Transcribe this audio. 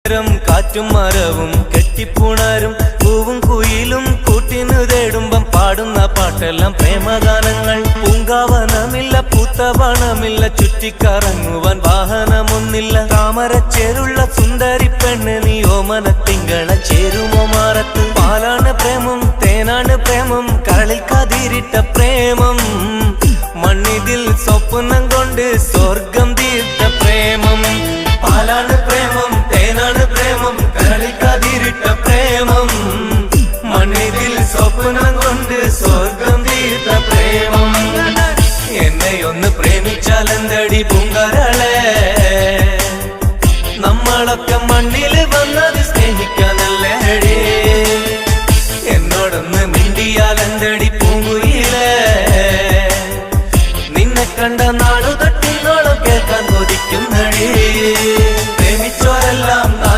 കാറ്റും മരവും കെട്ടിപ്പുണരും പൂവും കുയിലും കൂട്ടിനു തേടുമ്പം പാടുന്ന പാട്ടെല്ലാം പ്രേമഗാനങ്ങൾ. പൂങ്കാവനമില്ല പൂത്തവണമില്ല ചുറ്റിക്കറങ്ങുവാൻ വാഹനമൊന്നില്ല. താമരച്ചേരുള്ള സുന്ദരി പെണ്ണ് നീ ഓമന തിങ്കള ചേരുമോ മാറത്ത്. പാലാണ് പ്രേമം തേനാണ് പ്രേമം കരളിൽ കതിരിട്ട പ്രേമം. മണ്ണിതിൽ സ്വപ്നം കൊണ്ട് സ്വർഗം തീർത്ത പ്രേമം. പാലാണ് പ്രേമം തേനാണ് പ്രേമം കരളിൽ കതിരിട്ട പ്രേമം. മണ്ണിതിൽ സ്വപ്നം കൊണ്ട് സ്വർഗം തീർത്ത പ്രേമം. എന്നെ ഒന്ന് പ്രേമിച്ചാലെന്തടി പൂങ്കരളെ. നമ്മളൊക്കെ മണ്ണിൽ വന്ന